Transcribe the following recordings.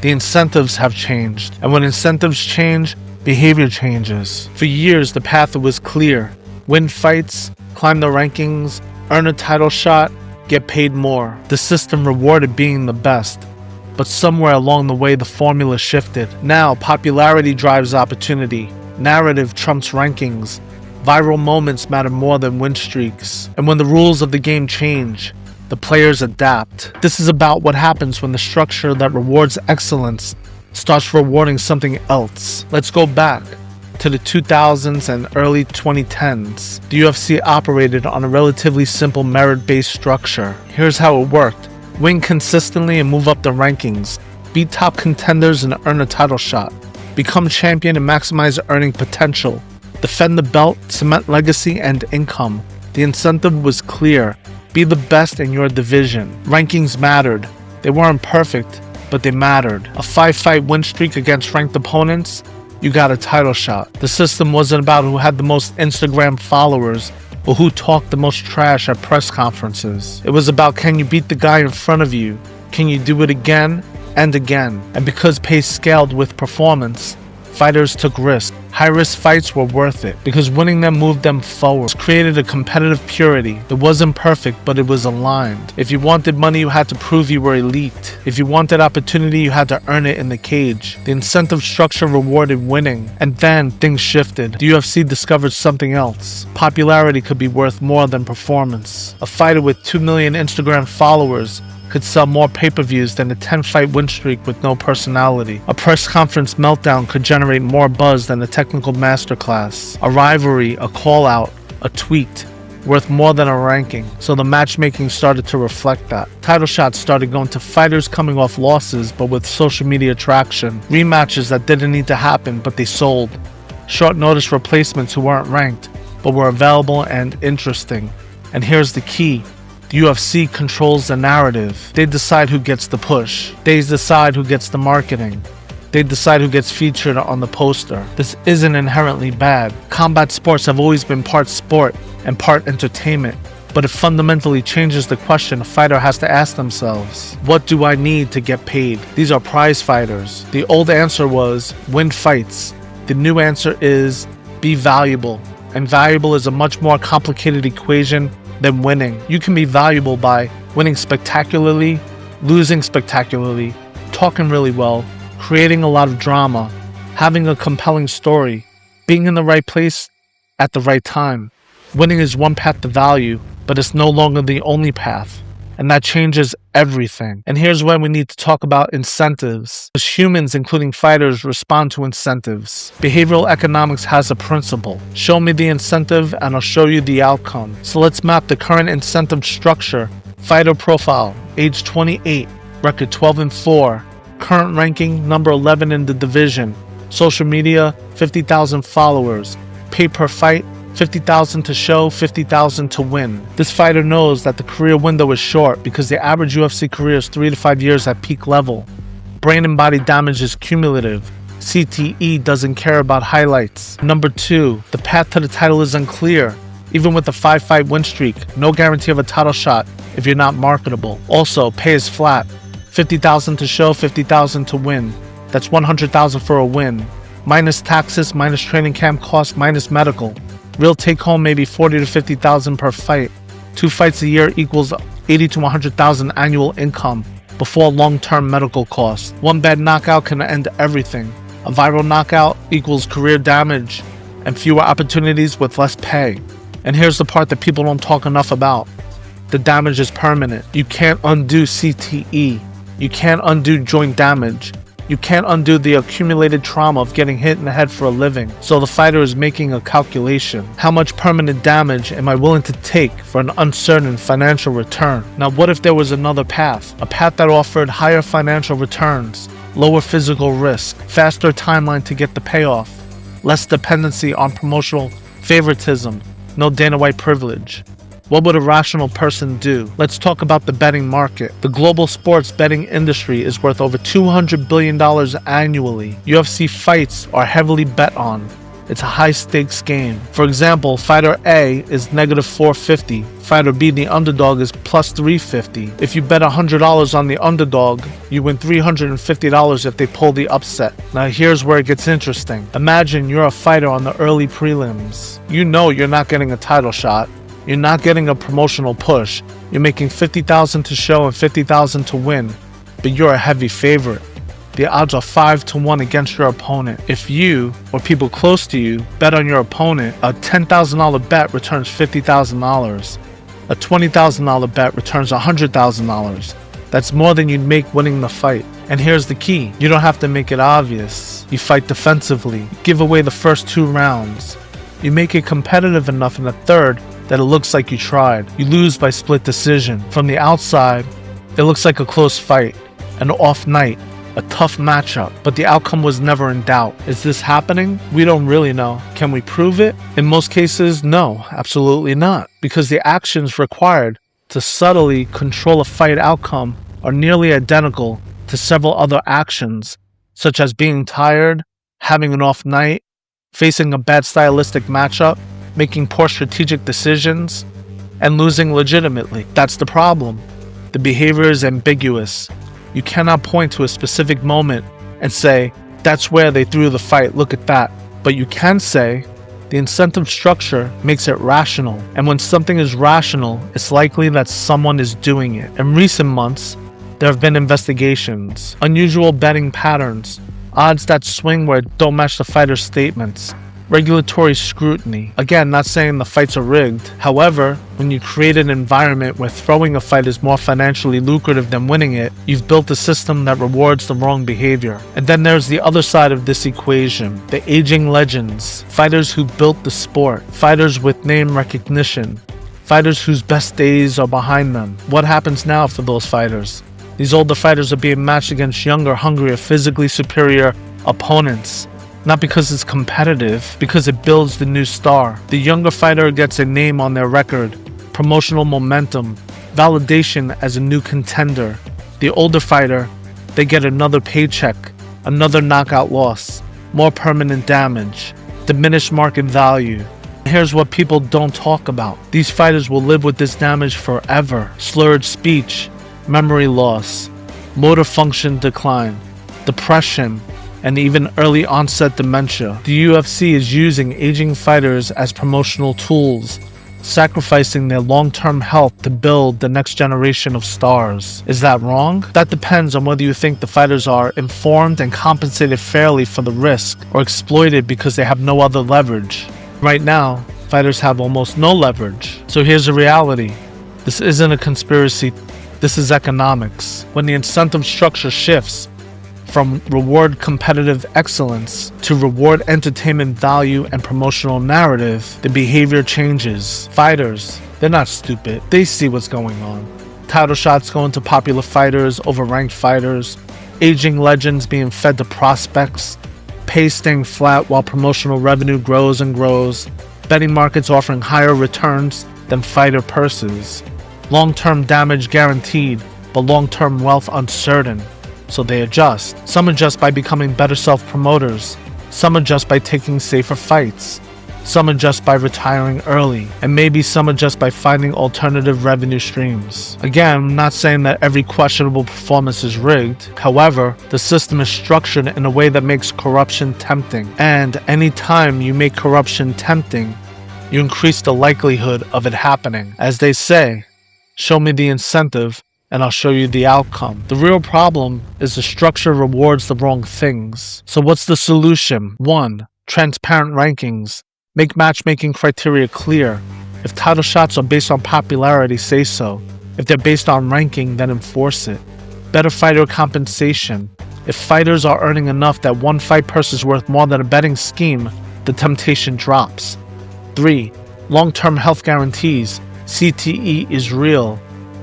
The incentives have changed, and when incentives change, behavior changes. For years, the path was clear. Win fights, climb the rankings, earn a title shot, get paid more. The system rewarded being the best. But somewhere along the way, the formula shifted. Now, popularity drives opportunity. Narrative trumps rankings. Viral moments matter more than win streaks. And when the rules of the game change, the players adapt. This is about what happens when the structure that rewards excellence starts rewarding something else. Let's go back to the 2000s and early 2010s. The UFC operated on a relatively simple merit-based structure. Here's how it worked. Win consistently and move up the rankings. Beat top contenders and earn a title shot. Become champion and maximize earning potential. Defend the belt, cement legacy and income. The incentive was clear. Be the best in your division. Rankings mattered. They weren't perfect, but they mattered. A 5-fight win streak against ranked opponents, you got a title shot. The system wasn't about who had the most Instagram followers or who talked the most trash at press conferences. It was about, can you beat the guy in front of you? Can you do it again and again? And because pace scaled with performance, fighters took risks. High-risk fights were worth it because winning them moved them forward. It created a competitive purity. It wasn't perfect, but it was aligned. If you wanted money, you had to prove you were elite. If you wanted opportunity, you had to earn it in the cage. The incentive structure rewarded winning. And then things shifted. The UFC discovered something else. Popularity could be worth more than performance. A fighter with 2 million Instagram followers could sell more pay-per-views than a 10-fight win streak with no personality. A press conference meltdown could generate more buzz than a technical masterclass. A rivalry, a call-out, a tweet, worth more than a ranking. So the matchmaking started to reflect that. Title shots started going to fighters coming off losses but with social media traction. Rematches that didn't need to happen but they sold. Short notice replacements who weren't ranked but were available and interesting. And here's the key. The UFC controls the narrative. They decide who gets the push. They decide who gets the marketing. They decide who gets featured on the poster. This isn't inherently bad. Combat sports have always been part sport and part entertainment. But it fundamentally changes the question a fighter has to ask themselves. What do I need to get paid? These are prize fighters. The old answer was win fights. The new answer is be valuable. And valuable is a much more complicated equation than winning. You can be valuable by winning spectacularly, losing spectacularly, talking really well, creating a lot of drama, having a compelling story, being in the right place at the right time. Winning is one path to value, but it's no longer the only path. And that changes everything. And here's where we need to talk about incentives. Because humans, including fighters, respond to incentives. Behavioral economics has a principle. Show me the incentive and I'll show you the outcome. So let's map the current incentive structure. Fighter profile, age 28, record 12-4, current ranking, number 11 in the division. Social media, 50,000 followers. Pay per fight, 50,000 to show, 50,000 to win. This fighter knows that the career window is short because the average UFC career is 3 to 5 years at peak level. Brain and body damage is cumulative. CTE doesn't care about highlights. Number 2, the path to the title is unclear. Even with a 5-fight win streak, no guarantee of a title shot if you're not marketable. Also, pay is flat. 50,000 to show, 50,000 to win. That's 100,000 for a win. Minus taxes, minus training camp costs, minus medical. Real take home maybe 40 to 50,000 per fight. 2 fights a year equals 80 to 100,000 annual income before long-term medical costs. One bad knockout can end everything. A viral knockout equals career damage and fewer opportunities with less pay. And here's the part that people don't talk enough about. The damage is permanent. You can't undo CTE. You can't undo joint damage. You can't undo the accumulated trauma of getting hit in the head for a living. So the fighter is making a calculation. How much permanent damage am I willing to take for an uncertain financial return? Now, what if there was another path? A path that offered higher financial returns, lower physical risk, faster timeline to get the payoff, less dependency on promotional favoritism, no Dana White privilege. What would a rational person do? Let's talk about the betting market. The global sports betting industry is worth over $200 billion annually. UFC fights are heavily bet on. It's a high-stakes game. For example, fighter A is negative 450. Fighter B, the underdog, is plus 350. If you bet $100 on the underdog, you win $350 if they pull the upset. Now here's where it gets interesting. Imagine you're a fighter on the early prelims. You know you're not getting a title shot. You're not getting a promotional push. You're making $50,000 to show and $50,000 to win, but you're a heavy favorite. The odds are 5-1 against your opponent. If you, or people close to you, bet on your opponent, a $10,000 bet returns $50,000. A $20,000 bet returns $100,000. That's more than you'd make winning the fight. And here's the key. You don't have to make it obvious. You fight defensively. Give away the first 2 rounds. You make it competitive enough in the third that it looks like you tried. You lose by split decision. From the outside, it looks like a close fight, an off night, a tough matchup, but the outcome was never in doubt. Is this happening? We don't really know. Can we prove it? In most cases, no, absolutely not, because the actions required to subtly control a fight outcome are nearly identical to several other actions, such as being tired, having an off night, facing a bad stylistic matchup, making poor strategic decisions, and losing legitimately. That's the problem. The behavior is ambiguous. You cannot point to a specific moment and say, that's where they threw the fight, look at that. But you can say, the incentive structure makes it rational. And when something is rational, it's likely that someone is doing it. In recent months, there have been investigations, unusual betting patterns, odds that swing where it don't match the fighter's statements, regulatory scrutiny. Again, not saying the fights are rigged. However, when you create an environment where throwing a fight is more financially lucrative than winning it, you've built a system that rewards the wrong behavior. And then there's the other side of this equation, the aging legends, fighters who built the sport, fighters with name recognition, fighters whose best days are behind them. What happens now for those fighters? These older fighters are being matched against younger, hungrier, physically superior opponents. Not because it's competitive, because it builds the new star. The younger fighter gets a name on their record, promotional momentum, validation as a new contender. The older fighter, they get another paycheck, another knockout loss, more permanent damage, diminished market value. Here's what people don't talk about. These fighters will live with this damage forever. Slurred speech, memory loss, motor function decline, depression, and even early onset dementia. The UFC is using aging fighters as promotional tools, sacrificing their long-term health to build the next generation of stars. Is that wrong? That depends on whether you think the fighters are informed and compensated fairly for the risk, or exploited because they have no other leverage. Right now, fighters have almost no leverage. So here's the reality. This isn't a conspiracy. This is economics. When the incentive structure shifts from reward competitive excellence to reward entertainment value and promotional narrative, the behavior changes. Fighters, they're not stupid. They see what's going on. Title shots going to popular fighters over ranked fighters, aging legends being fed to prospects, pay staying flat while promotional revenue grows and grows, betting markets offering higher returns than fighter purses, long-term damage guaranteed, but long-term wealth uncertain. So they adjust. Some adjust by becoming better self-promoters. Some adjust by taking safer fights. Some adjust by retiring early. And maybe some adjust by finding alternative revenue streams. Again, I'm not saying that every questionable performance is rigged. However, the system is structured in a way that makes corruption tempting. And anytime you make corruption tempting, you increase the likelihood of it happening. As they say, show me the incentive, and I'll show you the outcome. The real problem is the structure rewards the wrong things. So what's the solution? 1. Transparent rankings. Make matchmaking criteria clear. If title shots are based on popularity, say so. If they're based on ranking, then enforce it. Better fighter compensation. If fighters are earning enough that one fight purse is worth more than a betting scheme, the temptation drops. 3. Long-term health guarantees. CTE is real.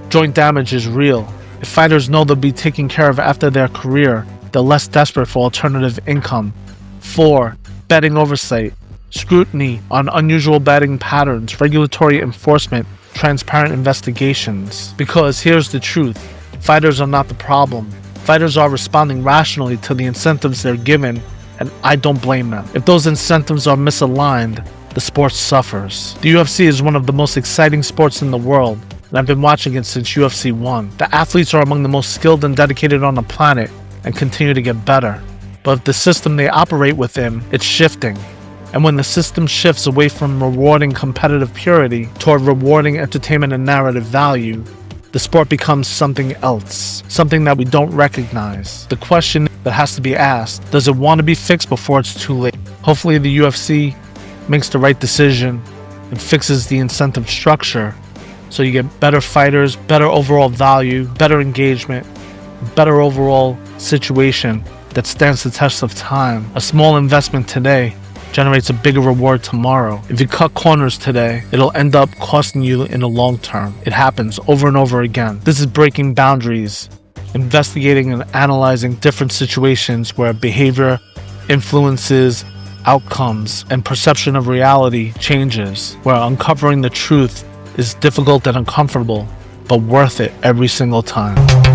Joint damage is real. If fighters know they'll be taken care of after their career, they're less desperate for alternative income. 4. Betting oversight. Scrutiny on unusual betting patterns, regulatory enforcement, transparent investigations. Because here's the truth. Fighters are not the problem. Fighters are responding rationally to the incentives they're given and I don't blame them. If those incentives are misaligned, the sport suffers. The UFC is one of the most exciting sports in the world, and I've been watching it since UFC 1. The athletes are among the most skilled and dedicated on the planet and continue to get better. But if the system they operate within, it's shifting. And when the system shifts away from rewarding competitive purity toward rewarding entertainment and narrative value, the sport becomes something else, something that we don't recognize. The question that has to be asked, does it want to be fixed before it's too late? Hopefully the UFC makes the right decision and fixes the incentive structure so you get better fighters, better overall value, better engagement, better overall situation that stands the test of time. A small investment today generates a bigger reward tomorrow. If you cut corners today, it'll end up costing you in the long term. It happens over and over again. This is breaking boundaries, investigating and analyzing different situations where behavior influences outcomes and perception of reality changes, where uncovering the truth is difficult and uncomfortable, but worth it every single time.